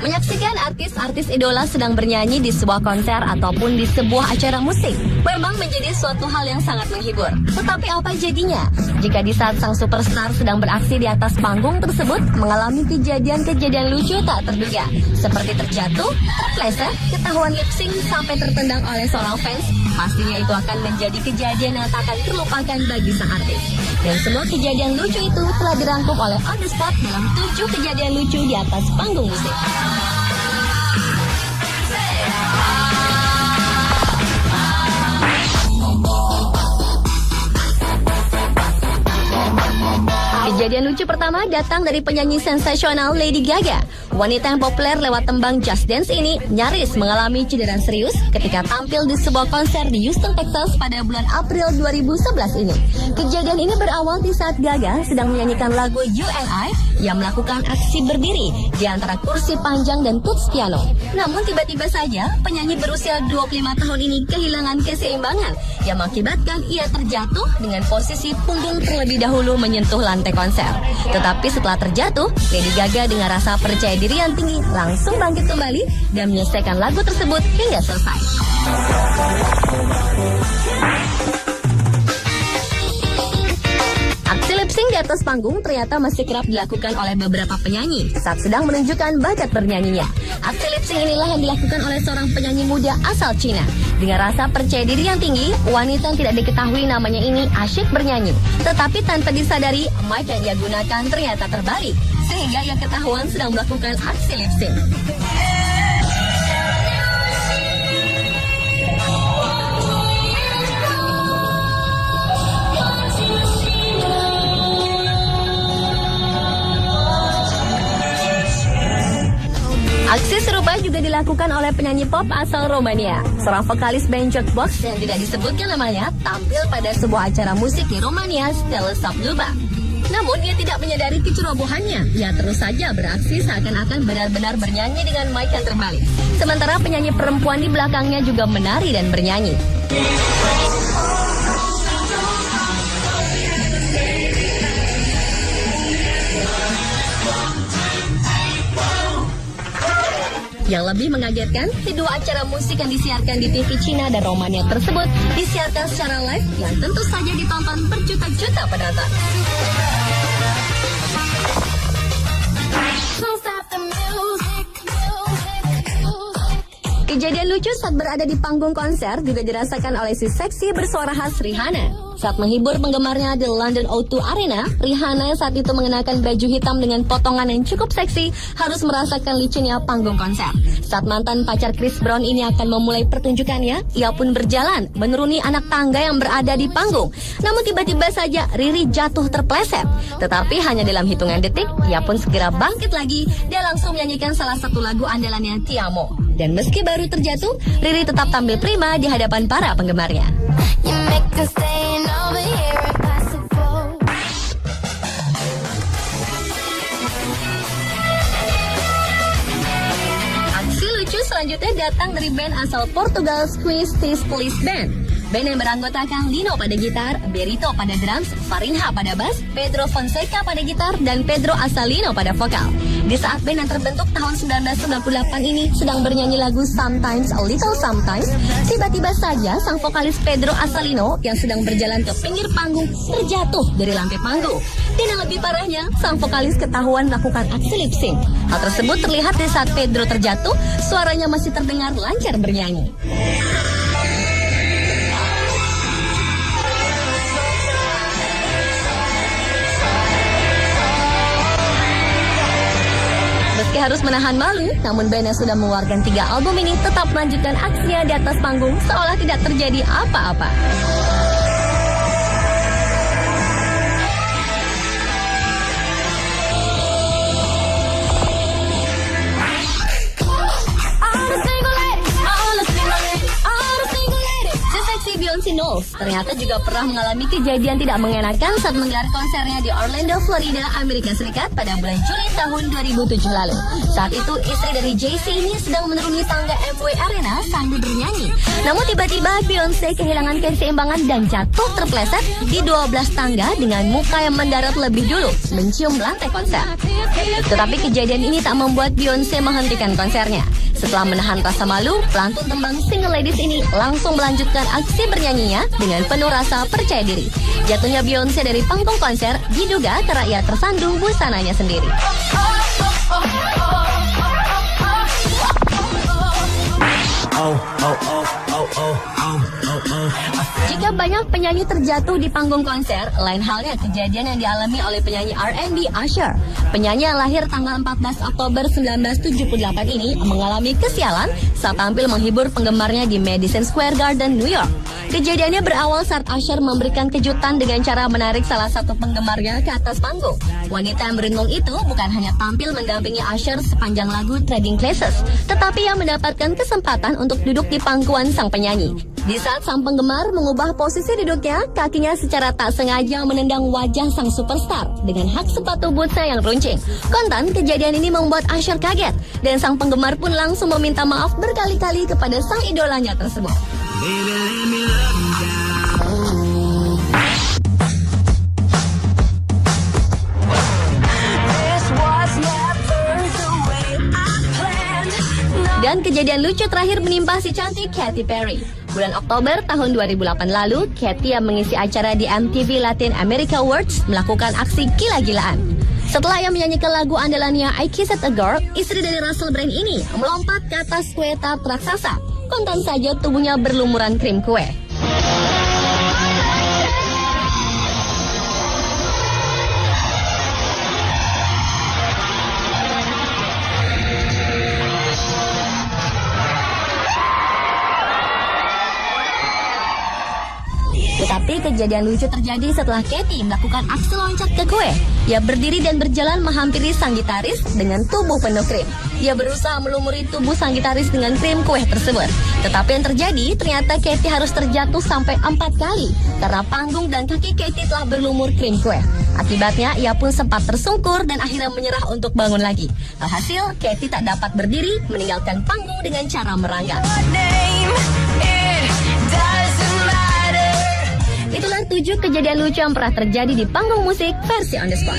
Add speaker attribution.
Speaker 1: Menyaksikan artis-artis idola sedang bernyanyi di sebuah konser ataupun di sebuah acara musik memang menjadi suatu hal yang sangat menghibur. Tetapi apa jadinya jika di saat sang superstar sedang beraksi di atas panggung tersebut mengalami kejadian-kejadian lucu tak terduga, seperti terjatuh, terpleset, ketahuan lip sync sampai tertendang oleh seorang fans? Pastinya itu akan menjadi kejadian yang tak akan terlupakan bagi sang artis. Dan semua kejadian lucu itu telah dirangkum oleh On The Spot dalam 7 kejadian lucu di atas panggung musik. Kejadian lucu pertama datang dari penyanyi sensasional Lady Gaga. Wanita yang populer lewat tembang Just Dance ini nyaris mengalami cedera serius ketika tampil di sebuah konser di Houston, Texas pada bulan April 2011 ini. Kejadian ini berawal di saat Gaga sedang menyanyikan lagu You and I yang melakukan aksi berdiri di antara kursi panjang dan tuts piano. Namun tiba-tiba saja penyanyi berusia 25 tahun ini kehilangan keseimbangan yang mengakibatkan ia terjatuh dengan posisi punggung terlebih dahulu menyentuh lantai konser. Tetapi setelah terjatuh, Lady Gaga dengan rasa percaya diri yang tinggi langsung bangkit kembali dan menyelesaikan lagu tersebut hingga selesai. Aksi lip sync di atas panggung ternyata masih kerap dilakukan oleh beberapa penyanyi saat sedang menunjukkan bakat bernyanyinya. Aksi lip sync inilah yang dilakukan oleh seorang penyanyi muda asal Cina. Dengan rasa percaya diri yang tinggi, wanita yang tidak diketahui namanya ini asyik bernyanyi. Tetapi tanpa disadari, mic yang dia gunakan ternyata terbalik, sehingga ia ketahuan sedang melakukan aksi lip sync. Aksi serupa juga dilakukan oleh penyanyi pop asal Romania. Seorang vokalis band Jukebox yang tidak disebutkan namanya tampil pada sebuah acara musik di Romania, Stella Sabluba. Namun ia tidak menyadari kecerobohannya. Ia terus saja beraksi seakan-akan benar-benar bernyanyi dengan mic yang terbalik. Sementara penyanyi perempuan di belakangnya juga menari dan bernyanyi. Yang lebih mengagetkan, kedua acara musik yang disiarkan di TV Cina dan Romania tersebut disiarkan secara live yang tentu saja ditonton berjuta-juta penonton. Kejadian lucu saat berada di panggung konser juga dirasakan oleh si seksi bersuara khas Rihanna. Saat menghibur penggemarnya di London O2 Arena, Rihanna yang saat itu mengenakan baju hitam dengan potongan yang cukup seksi harus merasakan licinnya panggung konser. Saat mantan pacar Chris Brown ini akan memulai pertunjukannya, ia pun berjalan menuruni anak tangga yang berada di panggung. Namun tiba-tiba saja Riri jatuh terpleset. Tetapi hanya dalam hitungan detik, ia pun segera bangkit lagi dan langsung menyanyikan salah satu lagu andalannya, Ti Amo. Dan meski baru terjatuh, Riri tetap tampil prima di hadapan para penggemarnya. Aksi lucu selanjutnya datang dari band asal Portugal, Squeeze This Police Band. Band yang beranggotakan Lino pada gitar, Berito pada drums, Farinha pada bass, Pedro Fonseca pada gitar, dan Pedro Asalino pada vokal. Di saat band yang terbentuk tahun 1998 ini sedang bernyanyi lagu Sometimes a Little Sometimes, tiba-tiba saja sang vokalis Pedro Asalino yang sedang berjalan ke pinggir panggung terjatuh dari lantai panggung. Dan yang lebih parahnya, sang vokalis ketahuan melakukan aksi lip sync. Hal tersebut terlihat di saat Pedro terjatuh, suaranya masih terdengar lancar bernyanyi. Meski harus menahan malu, namun band yang sudah mengeluarkan 3 album ini tetap melanjutkan aksinya di atas panggung seolah tidak terjadi apa-apa. Beyoncé Knowles ternyata juga pernah mengalami kejadian tidak mengenakan saat menggelar konsernya di Orlando, Florida, Amerika Serikat pada bulan Juli tahun 2007 lalu. Saat itu istri dari Jay-Z ini sedang menuruni tangga Amway Arena sambil bernyanyi. Namun tiba-tiba Beyonce kehilangan keseimbangan dan jatuh terpleset di 12 tangga dengan muka yang mendarat lebih dulu, mencium lantai konser. Tetapi kejadian ini tak membuat Beyonce menghentikan konsernya. Setelah menahan rasa malu, pelantun tembang Single Ladies ini langsung melanjutkan aksi bernyanyinya dengan penuh rasa percaya diri. Jatuhnya Beyonce dari panggung konser diduga karena ia tersandung busananya sendiri. Jika banyak penyanyi terjatuh di panggung konser, lain halnya kejadian yang dialami oleh penyanyi R&B Usher. Penyanyi yang lahir tanggal 14 Oktober 1978 ini mengalami kesialan saat tampil menghibur penggemarnya di Madison Square Garden, New York. Kejadiannya berawal saat Usher memberikan kejutan dengan cara menarik salah satu penggemarnya ke atas panggung. Wanita yang beruntung itu bukan hanya tampil mendampingi Usher sepanjang lagu Trading Places, tetapi yang mendapatkan kesempatan untuk duduk di pangkuan sang penyanyi. Di saat sang penggemar mengubah posisi duduknya, kakinya secara tak sengaja menendang wajah sang superstar dengan hak sepatu bootsnya yang runcing. Kontan, kejadian ini membuat Usher kaget, dan sang penggemar pun langsung meminta maaf berkali-kali kepada sang idolanya tersebut. Dan kejadian lucu terakhir menimpa si cantik Katy Perry. Bulan Oktober tahun 2008 lalu, Katy yang mengisi acara di MTV Latin America Awards melakukan aksi gila-gilaan. Setelah ia menyanyikan lagu andalannya I Kissed a Girl, istri dari Russell Brand ini melompat ke atas kue tart raksasa. Kontan saja tubuhnya berlumuran krim kue. Tetapi kejadian lucu terjadi setelah Katy melakukan aksi loncat ke kue. Ia berdiri dan berjalan menghampiri sang gitaris dengan tubuh penuh krim. Ia berusaha melumuri tubuh sang gitaris dengan krim kue tersebut. Tetapi yang terjadi, ternyata Katy harus terjatuh sampai 4 kali karena panggung dan kaki Katy telah berlumur krim kue. Akibatnya, ia pun sempat tersungkur dan akhirnya menyerah untuk bangun lagi. Alhasil, Katy tak dapat berdiri, meninggalkan panggung dengan cara merangkak. Itulah 7 kejadian lucu yang pernah terjadi di panggung musik versi On The Spot.